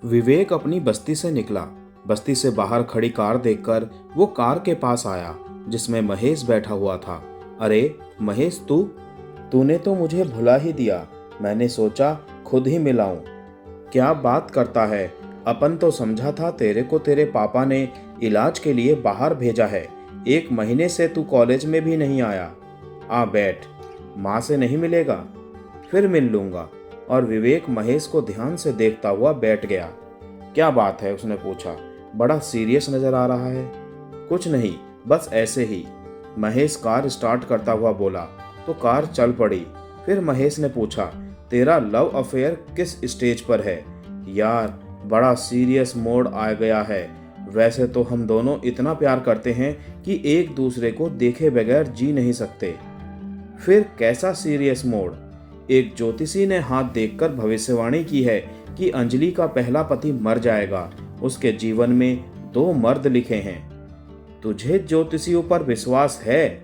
विवेक अपनी बस्ती से निकला। बस्ती से बाहर खड़ी कार देखकर वो कार के पास आया जिसमें महेश बैठा हुआ था। अरे महेश, तूने तो मुझे भुला ही दिया। मैंने सोचा खुद ही मिलाऊं। क्या बात करता है? अपन तो समझा था तेरे को तेरे पापा ने इलाज के लिए बाहर भेजा है। 1 महीने से तू कॉलेज में भी नहीं आया। आ बैठ। माँ से नहीं मिलेगा? फिर मिल लूंगा। और विवेक महेश को ध्यान से देखता हुआ बैठ गया। क्या बात है? उसने पूछा। बड़ा सीरियस नजर आ रहा है। कुछ नहीं, बस ऐसे ही। महेश कार स्टार्ट करता हुआ बोला तो कार चल पड़ी। फिर महेश ने पूछा, तेरा लव अफेयर किस स्टेज पर है? यार, बड़ा सीरियस मोड आ गया है। वैसे तो हम दोनों इतना प्यार करते हैं कि एक दूसरे को देखे बगैर जी नहीं सकते। फिर कैसा सीरियस मोड? एक ज्योतिषी ने हाथ देखकर भविष्यवाणी की है कि अंजलि का पहला पति मर जाएगा। उसके जीवन में 2 मर्द लिखे हैं। तुझे ज्योतिषियों पर विश्वास है?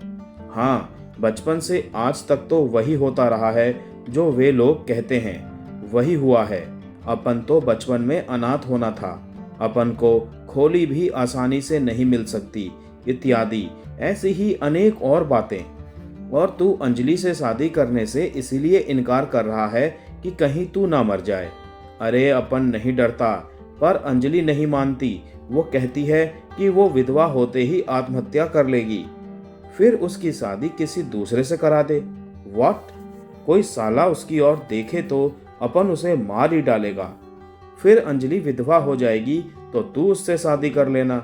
हाँ, बचपन से आज तक तो वही होता रहा है जो वे लोग कहते हैं। वही हुआ है। अपन तो बचपन में अनाथ होना था। अपन को खोली भी आसानी से नहीं मिल सकती, इत्यादि ऐसी ही अनेक और बातें। और तू अंजलि से शादी करने से इसीलिए इनकार कर रहा है कि कहीं तू ना मर जाए। अरे अपन नहीं डरता, पर अंजलि नहीं मानती। वो कहती है कि वो विधवा होते ही आत्महत्या कर लेगी। फिर उसकी शादी किसी दूसरे से करा दे। व्हाट? कोई साला उसकी ओर देखे तो अपन उसे मार ही डालेगा। फिर अंजलि विधवा हो जाएगी तो तू उससे शादी कर लेना।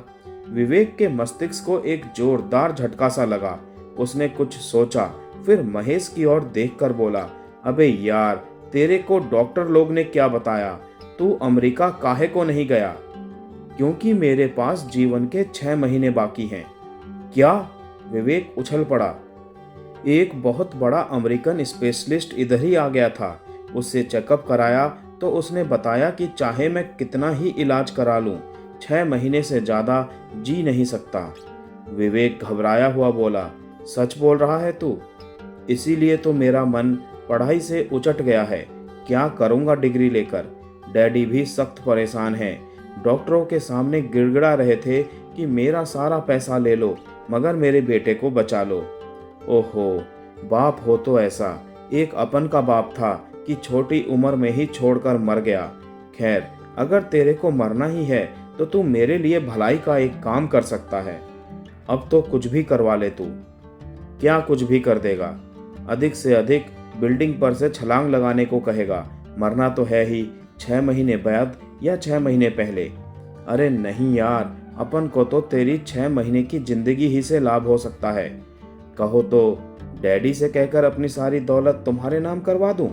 विवेक के मस्तिष्क को एक जोरदार झटका सा लगा। उसने कुछ सोचा, फिर महेश की ओर देखकर बोला, अबे यार, तेरे को डॉक्टर लोग ने क्या बताया? तू अमेरिका काहे को नहीं गया? क्योंकि मेरे पास जीवन के 6 महीने बाकी हैं। क्या? विवेक उछल पड़ा। एक बहुत बड़ा अमेरिकन स्पेशलिस्ट इधर ही आ गया था। उससे चेकअप कराया तो उसने बताया कि चाहे मैं कितना ही इलाज करा लूं, 6 महीने से ज्यादा जी नहीं सकता। विवेक घबराया हुआ बोला, सच बोल रहा है तू? इसीलिए तो मेरा मन पढ़ाई से उचट गया है। क्या करूंगा डिग्री लेकर? डैडी भी सख्त परेशान हैं। डॉक्टरों के सामने गिड़गिड़ा रहे थे कि मेरा सारा पैसा ले लो मगर मेरे बेटे को बचा लो। ओहो, बाप हो तो ऐसा। एक अपन का बाप था कि छोटी उम्र में ही छोड़कर मर गया। खैर, अगर तेरे को मरना ही है तो तू मेरे लिए भलाई का एक काम कर सकता है। अब तो कुछ भी करवा ले तू। क्या कुछ भी कर देगा? अधिक से अधिक बिल्डिंग पर से छलांग लगाने को कहेगा। मरना तो है ही, 6 महीने बाद या 6 महीने पहले। अरे नहीं यार, अपन को तो तेरी 6 महीने की जिंदगी ही से लाभ हो सकता है। कहो तो डैडी से कहकर अपनी सारी दौलत तुम्हारे नाम करवा दूं?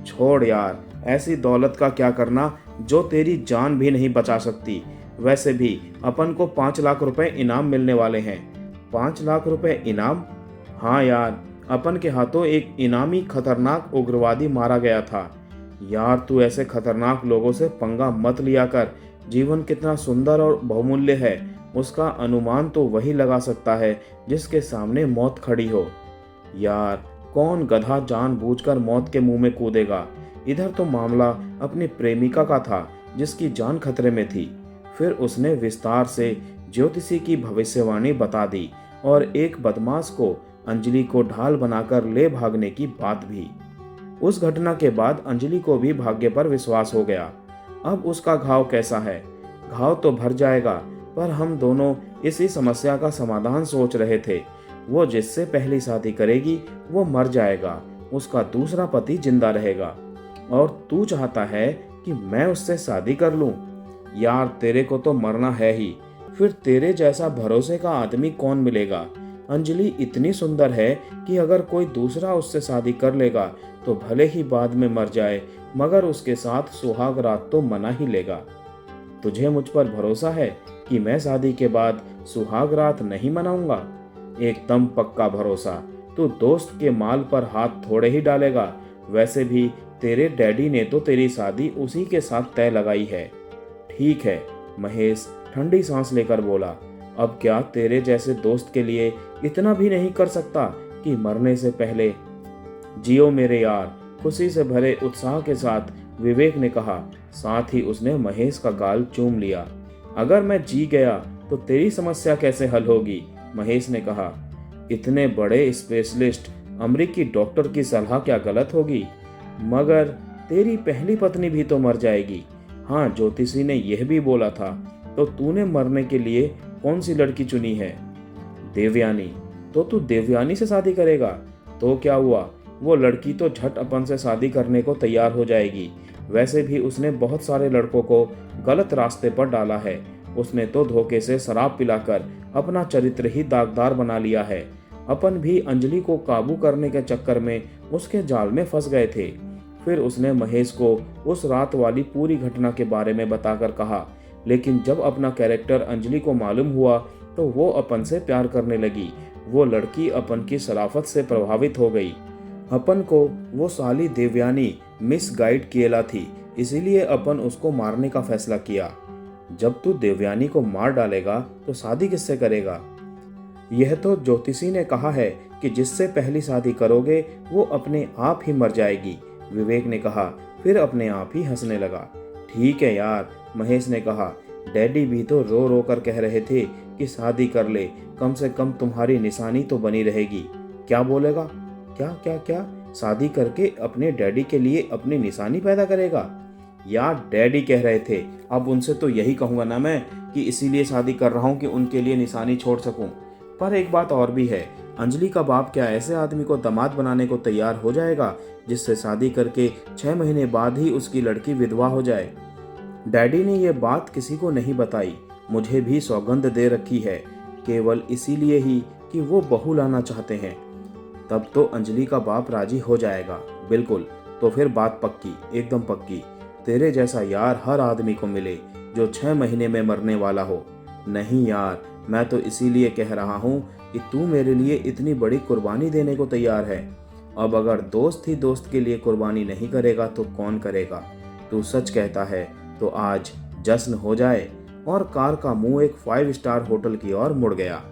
छोड़ यार, ऐसी दौलत का क्या करना जो तेरी जान भी नहीं बचा सकती। वैसे भी अपन को 5 लाख रुपए इनाम मिलने वाले हैं। 5 लाख रुपए इनाम? हाँ यार, अपन के हाथों एक इनामी खतरनाक उग्रवादी मारा गया था। यार, तू ऐसे खतरनाक लोगों से पंगा मत लिया कर। जीवन कितना सुंदर और बहुमूल्य है, उसका अनुमान तो वही लगा सकता है जिसके सामने मौत खड़ी हो। यार, कौन गधा जानबूझकर मौत के मुंह में कूदेगा? इधर तो मामला अपनी प्रेमिका का था जिसकी जान खतरे में थी। फिर उसने विस्तार से ज्योतिषी की भविष्यवाणी बता दी और एक बदमाश को अंजलि को ढाल बनाकर ले भागने की बात भी। उस घटना के बाद अंजलि को भी भाग्य पर विश्वास हो गया। अब उसका घाव कैसा है? घाव तो भर जाएगा, पर हम दोनों इसी समस्या का समाधान सोच रहे थे। वो जिससे पहली शादी करेगी वो मर जाएगा, उसका दूसरा पति जिंदा रहेगा। और तू चाहता है कि मैं उससे शादी कर लूं? यार, तेरे को तो मरना है ही। फिर तेरे जैसा भरोसे का आदमी कौन मिलेगा? अंजलि इतनी सुंदर है कि अगर कोई दूसरा उससे शादी कर लेगा तो भले ही बाद में मर जाए, मगर उसके साथ सुहाग रात तो मना ही लेगा। तुझे मुझ पर भरोसा है कि मैं शादी के बाद सुहाग रात नहीं मनाऊंगा? एकदम पक्का भरोसा। तू दोस्त के माल पर हाथ थोड़े ही डालेगा। वैसे भी तेरे डैडी ने तो तेरी शादी उसी के साथ तय लगाई है। ठीक है, महेश ठंडी सांस लेकर बोला। अब क्या तेरे जैसे दोस्त के लिए इतना भी नहीं कर सकता कि मरने से पहले? जियो मेरे यार, खुशी से भरे उत्साह के साथ विवेक ने कहा। साथ ही उसने महेश का गाल चूम लिया। अगर मैं जी गया तो तेरी समस्या कैसे हल होगी? महेश ने कहा। इतने बड़े स्पेशलिस्ट अमेरिकी डॉक्टर की सलाह क्या गलत होगी? मगर तेरी पहली पत्नी भी तो मर जाएगी। हाँ, ज्योतिषी ने यह भी बोला था। तो तूने मरने के लिए कौन सी लड़की चुनी है? देवयानी। तो तू देवयानी से शादी करेगा? तो क्या हुआ, वो लड़की तो झट अपन से शादी करने को तैयार हो जाएगी। वैसे भी उसने बहुत सारे लड़कों को गलत रास्ते पर डाला है। उसने तो धोखे से शराब पिलाकर अपना चरित्र ही दागदार बना लिया है। अपन भी अंजलि को काबू करने के चक्कर में उसके जाल में फंस गए थे। फिर उसने महेश को उस रात वाली पूरी घटना के बारे में बताकर कहा, लेकिन जब अपना कैरेक्टर अंजलि को मालूम हुआ तो वो अपन से प्यार करने लगी। वो लड़की अपन की शराफत से प्रभावित हो गई। अपन को वो साली देवयानी मिस गाइड किएला थी, इसीलिए अपन उसको मारने का फैसला किया। जब तू देवयानी को मार डालेगा तो शादी किससे करेगा? यह तो ज्योतिषी ने कहा है कि जिससे पहली शादी करोगे वो अपने आप ही मर जाएगी, विवेक ने कहा। फिर अपने आप ही हंसने लगा। ठीक है यार, महेश ने कहा। डैडी भी तो रो रो कर कह रहे थे कि शादी कर ले, कम से कम तुम्हारी निशानी तो बनी रहेगी। क्या बोलेगा? क्या क्या क्या? शादी करके अपने डैडी के लिए अपनी निशानी पैदा करेगा? यार, डैडी कह रहे थे, अब उनसे तो यही कहूँगा ना मैं कि इसीलिए शादी कर रहा हूँ कि उनके लिए निशानी छोड़ सकूँ। पर एक बात और भी है, अंजलि का बाप क्या ऐसे आदमी को दामाद बनाने को तैयार हो जाएगा जिससे शादी करके 6 महीने बाद ही उसकी लड़की विधवा हो जाए? डैडी ने यह बात किसी को नहीं बताई, मुझे भी सौगंध दे रखी है, केवल इसीलिए ही कि वो बहू लाना चाहते हैं। तब तो अंजलि का बाप राजी हो जाएगा। बिल्कुल, तो फिर बात पक्की, एकदम पक्की। तेरे जैसा यार हर आदमी को मिले जो 6 महीने में मरने वाला हो। नहीं यार, मैं तो इसीलिए कह रहा हूँ कि तू मेरे लिए इतनी बड़ी कुर्बानी देने को तैयार है। अब अगर दोस्त ही दोस्त के लिए कुर्बानी नहीं करेगा तो कौन करेगा? तू सच कहता है तो आज जश्न हो जाए। और कार का मुंह एक 5 स्टार होटल की ओर मुड़ गया।